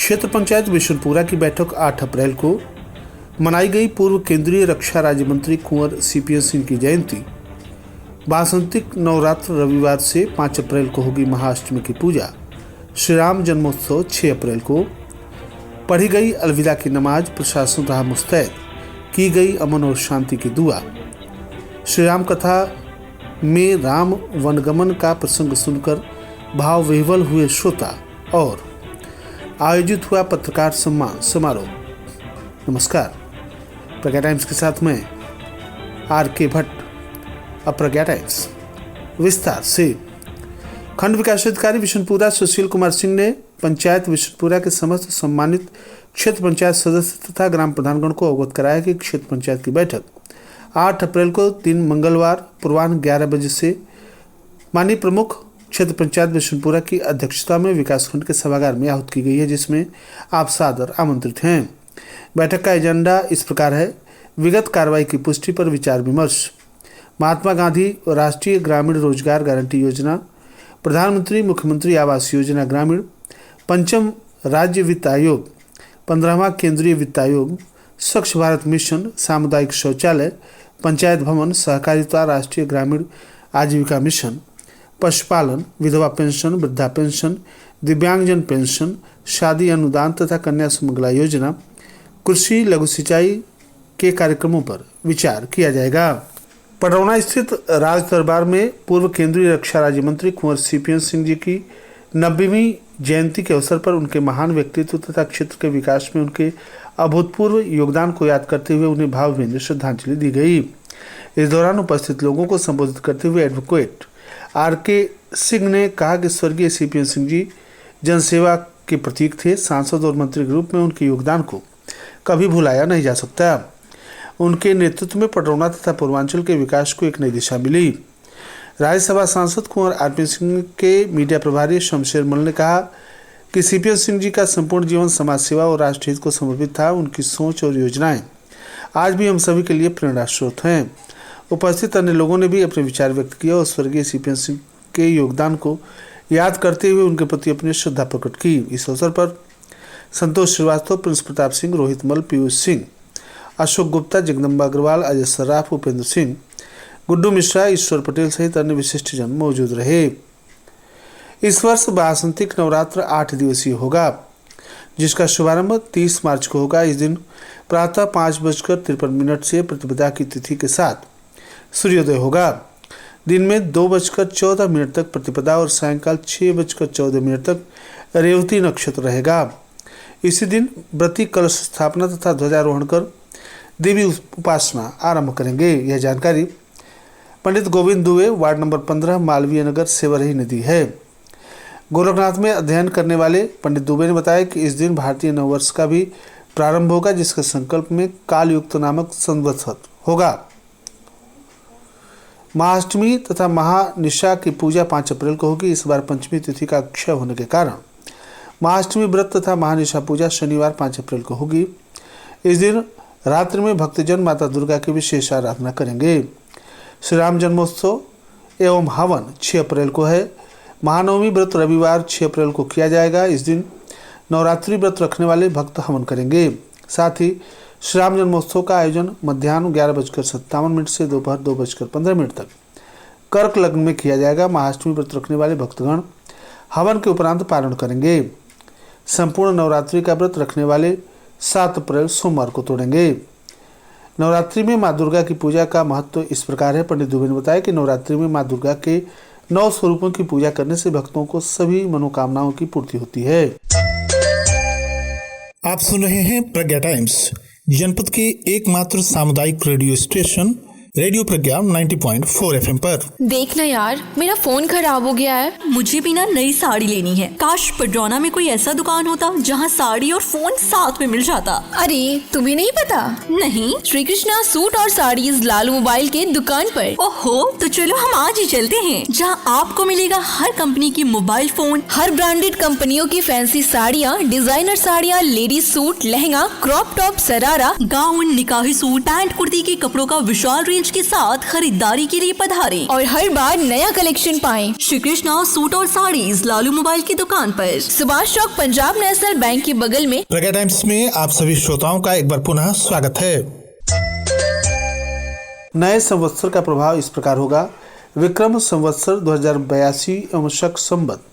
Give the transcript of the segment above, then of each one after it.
क्षेत्र पंचायत बिशनपुरा की बैठक 8 अप्रैल को मनाई गई। पूर्व केंद्रीय रक्षा राज्य मंत्री कुंवर सीपीएन सिंह की जयंती। वासंतिक नवरात्र रविवार से 5 अप्रैल को होगी महाअष्टमी की पूजा। श्री राम जन्मोत्सव 6 अप्रैल को। पढ़ी गई अलविदा की नमाज। प्रशासन रहा मुस्तैद। की गई अमन और शांति की दुआ। श्री राम कथा में राम वनगमन का प्रसंग सुनकर भाव विह्वल हुए श्रोता और आयोजित हुआ पत्रकार सम्मान समारोह। नमस्कार, प्रज्ञा टाइम्स के साथ मैं आर.के. भट्ट। अब प्रज्ञा टाइम्स विस्तार से। खंड विकास अधिकारी बिशनपुरा सुशील कुमार सिंह ने पंचायत बिशनपुरा के समस्त सम्मानित क्षेत्र पंचायत सदस्य तथा ग्राम प्रधानगण को अवगत कराया कि क्षेत्र पंचायत की बैठक 8 अप्रैल को दिन मंगलवार पूर्वाह्न 11 बजे से माननीय प्रमुख क्षेत्र पंचायत बिशनपुरा की अध्यक्षता में विकासखंड के सभागार में आहूत की गई है, जिसमें आप सादर आमंत्रित हैं। बैठक का एजेंडा इस प्रकार है। विगत कार्रवाई की पुष्टि पर विचार विमर्श। महात्मा गांधी राष्ट्रीय ग्रामीण रोजगार गारंटी योजना, प्रधानमंत्री मुख्यमंत्री आवास योजना ग्रामीण, पंचम राज्य वित्त आयोग, 15वां केंद्रीय वित्त आयोग, स्वच्छ भारत मिशन, सामुदायिक शौचालय, पंचायत भवन, सहकारिता, राष्ट्रीय ग्रामीण आजीविका मिशन, पशुपालन, विधवा पेंशन, वृद्धा पेंशन, दिव्यांगजन पेंशन, शादी अनुदान तथा कन्या सुमंगला योजना, कृषि लघु सिंचाई के कार्यक्रमों पर विचार किया जाएगा। पडरौना स्थित राज दरबार में पूर्व केंद्रीय रक्षा राज्य मंत्री कुंवर सीपीएन सिंह जी की 90वीं जयंती के अवसर पर उनके महान व्यक्तित्व तथा क्षेत्र के विकास में उनके अभूतपूर्व योगदान को याद करते हुए उन्हें भावभीनी श्रद्धांजलि दी गई। इस दौरान उपस्थित लोगों को संबोधित करते हुए एडवोकेट आर.के. सिंह ने कहा कि स्वर्गीय सीपीएन सिंह जी जनसेवा के प्रतीक थे। सांसद और मंत्री के रूप में उनके योगदान को कभी भुलाया नहीं जा सकता। उनके नेतृत्व में पडरौना तथा पूर्वांचल के विकास को एक नई दिशा मिली। राज्यसभा सांसद कुंवर आर.पी. सिंह के मीडिया प्रभारी शमशेर मल ने कहा कि सीपीएन सिंह जी का संपूर्ण जीवन समाज सेवा और राष्ट्र हित को समर्पित था। उनकी सोच और योजनाएं आज भी हम सभी के लिए प्रेरणा स्रोत हैं। उपस्थित अन्य लोगों ने भी अपने विचार व्यक्त किए और स्वर्गीय सीपीएन सिंह के योगदान को याद करते हुए उनके प्रति अपनी श्रद्धा प्रकट की। इस अवसर पर संतोष श्रीवास्तव, प्रिंस प्रताप सिंह, रोहित मल, पीयूष सिंह, अशोक गुप्ता, जगदम्बा अग्रवाल, अजय सर्राफ, उपेंद्र सिंह, गुड्डू मिश्रा, ईश्वर पटेल सहित अन्य विशिष्ट जन मौजूद रहे। इस वर्ष वासंतिक नवरात्र 8 दिवसीय होगा, जिसका शुभारंभ 30 मार्च को होगा। इस दिन प्रातः 5:53 से प्रतिपदा की तिथि के साथ सूर्योदय होगा। दिन में 2:14 तक प्रतिपदा और सायंकाल 6:14 तक रेवती नक्षत्र रहेगा। इसी दिन व्रती कलश स्थापना तथा ध्वजारोहण कर देवी उपासना आरंभ करेंगे। यह जानकारी पंडित गोविंद दुबे, वार्ड नंबर 15, मालवीय नगर, सेवरही नदी है। गोरखनाथ में अध्ययन करने वाले पंडित दुबे ने बताया कि इस दिन भारतीय नववर्ष का भी प्रारंभ होगा, जिसके संकल्प में कालयुक्त नामक संवत्सर होगा। महाअष्टमी तथा महानिशा की पूजा 5 अप्रैल को होगी। इस बार पंचमी तिथि का अक्षय होने के कारण महाअष्टमी व्रत तथा महानिशा पूजा शनिवार 5 अप्रैल को होगी। इस दिन रात्रि में भक्तजन माता दुर्गा की विशेष आराधना करेंगे। श्री राम जन्मोत्सव एवं हवन 6 अप्रैल को है। महानवमी व्रत रविवार 6 अप्रैल को किया जाएगा। इस दिन नवरात्रि व्रत रखने वाले भक्त हवन करेंगे। साथ ही श्री राम जन्मोत्सव का आयोजन मध्याह्न 11:57 से दोपहर 2:15 तक कर्क लग्न में किया जाएगा। महाअष्टमी व्रत रखने वाले भक्तगण हवन के उपरांत पारण करेंगे। संपूर्ण नवरात्रि का व्रत रखने वाले 7 अप्रैल सोमवार को तोड़ेंगे। नवरात्रि में माँ दुर्गा की पूजा का महत्व इस प्रकार है। पंडित दुबे ने बताया कि नवरात्रि में माँ दुर्गा के 9 स्वरूपों की पूजा करने से भक्तों को सभी मनोकामनाओं की पूर्ति होती है। आप सुन रहे हैं प्रज्ञा टाइम्स, जनपद के एकमात्र सामुदायिक रेडियो स्टेशन रेडियो प्रज्ञा 90.4 FM पर। देखना यार, मेरा फोन खराब हो गया है। मुझे भी ना नई साड़ी लेनी है। काश पडरौना में कोई ऐसा दुकान होता जहाँ साड़ी और फोन साथ में मिल जाता। अरे तुम्हें नहीं पता? नहीं। श्री कृष्णा सूट और साड़ीज लालू मोबाइल के दुकान पर। ओहो, तो चलो हम आज ही चलते हैं, जहाँ आपको मिलेगा हर कंपनी की मोबाइल फोन, हर ब्रांडेड कंपनियों की फैंसी साड़ियाँ, डिजाइनर साड़ियाँ, ladies suit, lehenga, crop top, sharara, gown, निकाही सूट, पैंट कुर्ती के कपड़ों का विशाल रेंज रेंज के साथ खरीदारी के लिए पधारें और हर बार नया कलेक्शन पाएं। श्री कृष्णा सूट और साड़ीज, लालू मोबाइल की दुकान पर, सुभाष चौक, पंजाब नेशनल बैंक के बगल में। प्रज्ञा टाइम्स में आप सभी श्रोताओं का एक बार पुनः स्वागत है। नए संवत्सर का प्रभाव इस प्रकार होगा। विक्रम संवत्सर 2082 एवं शक संवत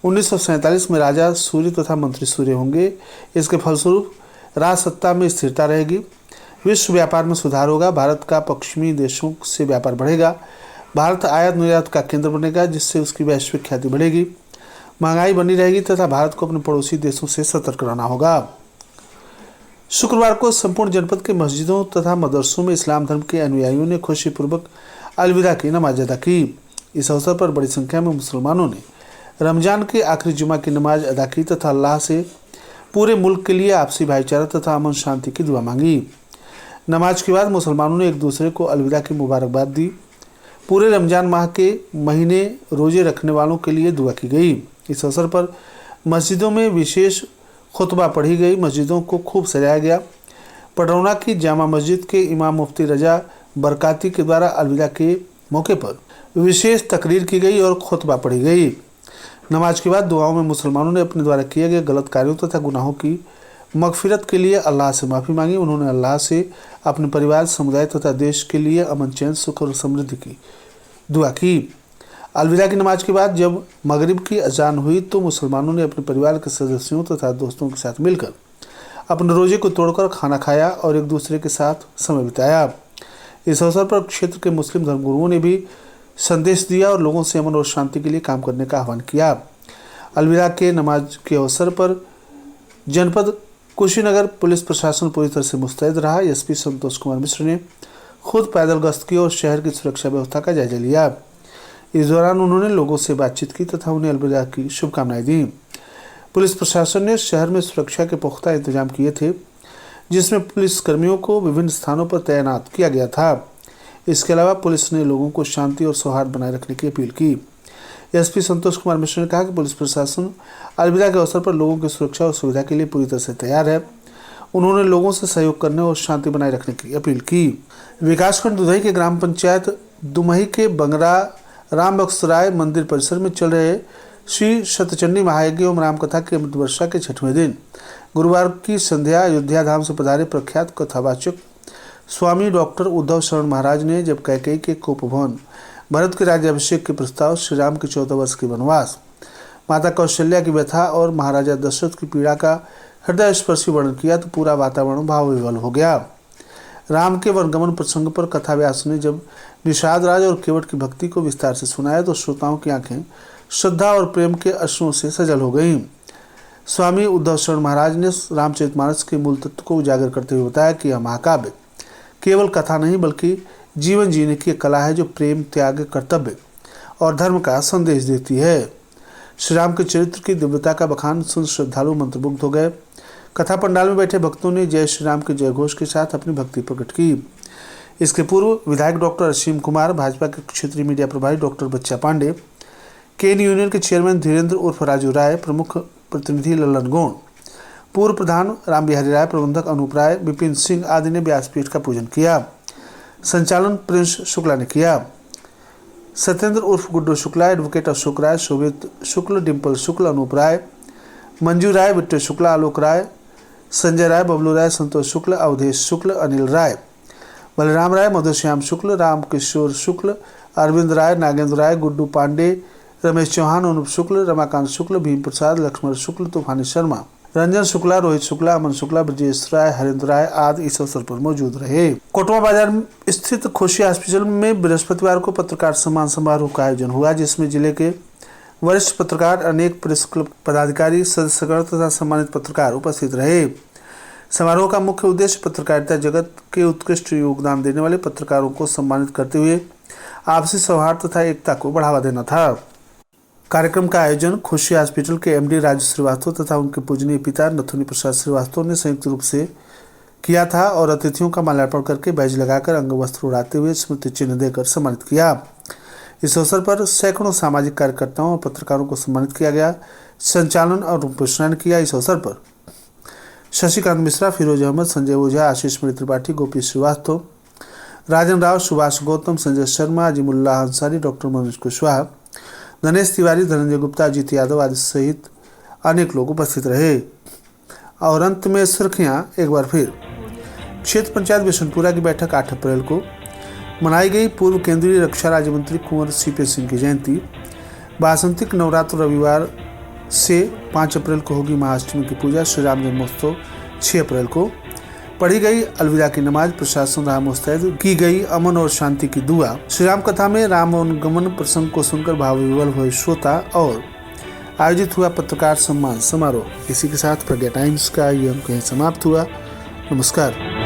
1947 में राजा सूर्य तथा मंत्री सूर्य होंगे। इसके फलस्वरूप राज सत्ता में स्थिरता रहेगी। विश्व व्यापार में सुधार होगा। भारत का पश्चिमी देशों से व्यापार बढ़ेगा। भारत आयात निर्यात का केंद्र बनेगा, जिससे उसकी वैश्विक ख्याति बढ़ेगी। महंगाई बनी रहेगी तथा भारत को अपने पड़ोसी देशों से सतर्क रहना होगा। शुक्रवार को संपूर्ण जनपद के मस्जिदों तथा मदरसों में इस्लाम धर्म के अनुयायियों ने खुशीपूर्वक अलविदा की नमाज अदा की। इस अवसर पर बड़ी संख्या में मुसलमानों ने रमजान के आखिरी जुमा की नमाज अदा की तथा अल्लाह से पूरे मुल्क के लिए आपसी भाईचारा तथा अमन शांति की दुआ मांगी। नमाज के बाद मुसलमानों ने एक दूसरे को अलविदा की मुबारकबाद दी। पूरे रमजान माह के महीने रोजे रखने वालों के लिए दुआ की गई। इस अवसर पर मस्जिदों में विशेष खुतबा पढ़ी गई। मस्जिदों को खूब सजाया गया। पडरौना की जामा मस्जिद के इमाम मुफ्ती रजा बरकाती के द्वारा अलविदा के मौके पर विशेष तकरीर की गई और खुतबा पढ़ी गई। नमाज के बाद दुआओं में मुसलमानों ने अपने द्वारा किए गए गलत कार्यों तथा गुनाहों की मगफिरत के लिए अल्लाह से माफ़ी मांगी। उन्होंने अल्लाह से अपने परिवार, समुदाय तथा देश के लिए अमन, चैन, सुख और समृद्धि की दुआ की। अलविदा की नमाज के बाद जब मगरिब की अजान हुई तो मुसलमानों ने अपने परिवार के सदस्यों तथा दोस्तों के साथ मिलकर अपने रोजे को तोड़कर खाना खाया और एक दूसरे के साथ समय बिताया। इस अवसर पर क्षेत्र के मुस्लिम धर्मगुरुओं ने भी संदेश दिया और लोगों से अमन और शांति के लिए काम करने का आह्वान किया। अलविदा के नमाज के अवसर पर जनपद कुशीनगर पुलिस प्रशासन पूरी तरह से मुस्तैद रहा। एसपी संतोष कुमार मिश्र ने खुद पैदल गश्त की और शहर की सुरक्षा व्यवस्था का जायजा लिया। इस दौरान उन्होंने लोगों से बातचीत की तथा उन्हें अलविदा की शुभकामनाएं दी। पुलिस प्रशासन ने शहर में सुरक्षा के पुख्ता इंतजाम किए थे, जिसमें पुलिस कर्मियों को विभिन्न स्थानों पर तैनात किया गया था। इसके अलावा पुलिस ने लोगों को शांति और सौहार्द बनाए रखने की अपील की। एसपी संतोष कुमार मिश्र ने कहा कि पुलिस प्रशासन अलविदा के अवसर पर लोगों की सुरक्षा और सुविधा के लिए पूरी तरह से तैयार है। उन्होंने लोगों से सहयोग करने और शांति बनाए रखने की अपील की। विकासखंड दुधई के ग्राम पंचायत दुमही के बंगरा राम बख्शराय मंदिर परिसर में चल रहे श्री शतचंडी महायज्ञ एवं रामकथा के अमृत वर्षा के 6वें दिन गुरुवार की संध्या अयोध्या धाम से पधारे प्रख्यात कथावाचक स्वामी डॉक्टर उद्धव शरण महाराज ने जब कैकेयी के कोपभवन भरत के राज्याभिषेक के प्रस्ताव, श्री राम के 14 वर्ष के वनवास, माता कौशल्या की व्यथा और महाराजा दशरथ की पीड़ा का हृदय स्पर्शी वर्णन किया तो पूरा वातावरण भावविह्वल हो गया। राम के वनगमन प्रसंग पर कथा व्यास ने जब निषाद राज और केवट की भक्ति को विस्तार से सुनाया तो श्रोताओं की आंखें श्रद्धा और प्रेम के अश्रुओं से सजल हो गईं। स्वामी उद्धव शरण महाराज ने रामचरितमानस के मूल तत्व को उजागर करते हुए बताया कि यह महाकाव्य केवल कथा नहीं बल्कि जीवन जीने की कला है, जो प्रेम, त्याग, कर्तव्य और धर्म का संदेश देती है। श्री राम के चरित्र की दिव्यता का बखान सुन श्रद्धालु मंत्रमुग्ध हो गए। कथा पंडाल में बैठे भक्तों ने जय श्री राम के जयघोष के साथ अपनी भक्ति प्रकट की। इसके पूर्व विधायक डॉक्टर असीम कुमार, भाजपा के क्षेत्रीय मीडिया प्रभारी डॉक्टर बच्चा पांडे, केन यूनियन के चेयरमैन धीरेन्द्र उर्फ राजू राय, प्रमुख प्रतिनिधि ललन गौड़, पूर्व प्रधान राम बिहारी राय, प्रबंधक अनूप राय, विपिन सिंह आदि ने व्यासपीठ का पूजन किया। संचालन प्रिंस शुक्ला ने किया। सत्येंद्र उर्फ गुड्डू शुक्ला, एडवोकेट अशोक राय, शोभित शुक्ल, डिम्पल शुक्ल, अनूप राय, मंजू राय, बिट्टू शुक्ला, आलोक राय, संजय राय, बबलू राय, संतोष शुक्ल, अवधेश शुक्ल, अनिल राय, बलराम राय, मधुश्याम शुक्ल, राम किशोर शुक्ल, अरविंद राय, नागेंद्र राय, गुड्डू पांडे, रमेश चौहान, अनुप शुक्ल, रमाकांत शुक्ल, भीम प्रसाद, लक्ष्मण शुक्ल, तूफानी शर्मा, रंजन शुक्ला, रोहित शुक्ला, अमन शुक्ला, ब्रजेश राय, हरेंद्र राय आदि इस अवसर पर मौजूद रहे। कोटवा बाजार स्थित खुशी हॉस्पिटल में बृहस्पतिवार को पत्रकार सम्मान समारोह का आयोजन हुआ, जिसमें जिले के वरिष्ठ पत्रकार, अनेक प्रेस क्लब पदाधिकारी, सदस्यगण तथा सम्मानित पत्रकार उपस्थित रहे। समारोह का मुख्य उद्देश्य पत्रकारिता जगत के उत्कृष्ट योगदान देने वाले पत्रकारों को सम्मानित करते हुए आपसी सौहार्द तथा एकता को बढ़ावा देना था। कार्यक्रम का आयोजन खुशी हॉस्पिटल के एमडी राजू श्रीवास्तव तथा उनके पूजनीय पिता नथुनी प्रसाद श्रीवास्तव ने संयुक्त रूप से किया था और अतिथियों का माल्यार्पण करके बैज लगाकर अंग वस्त्र उड़ाते हुए स्मृति चिन्ह देकर सम्मानित किया। इस अवसर पर सैकड़ों सामाजिक कार्यकर्ताओं और पत्रकारों को सम्मानित किया गया। संचालन और उपस्नान किया। इस अवसर पर शशिकांत मिश्रा, फिरोज अहमद, संजय ओझा, आशीष मणि त्रिपाठी, गोपी श्रीवास्तव, राजन राव, सुभाष गौतम, संजय शर्मा, अजीमुल्लाह अंसारी, डॉक्टर मनोज कुशवाहा, गणेश तिवारी, धनंजय गुप्ता, अजीत यादव आदि सहित अनेक लोग उपस्थित रहे। और अंत में सुर्खियां एक बार फिर। क्षेत्र पंचायत बिशनपुरा की बैठक 8 अप्रैल को मनाई गई। पूर्व केंद्रीय रक्षा राज्य मंत्री कुंवर सीपीएस सिंह की जयंती। वासंतिक नवरात्र रविवार से 5 अप्रैल को होगी महाअष्टमी की पूजा। श्री राम जन्मोत्सव 6 अप्रैल को पढ़ी गई अलविदा की नमाज। प्रशासन राम मुस्तैद की गई अमन और शांति की दुआ। श्री राम कथा में राम अनुगमन प्रसंग को सुनकर भाव विवल हुए श्रोता। और आयोजित हुआ पत्रकार सम्मान समारोह। इसी के साथ प्रज्ञा टाइम्स का ये अंक यहीं समाप्त हुआ। नमस्कार।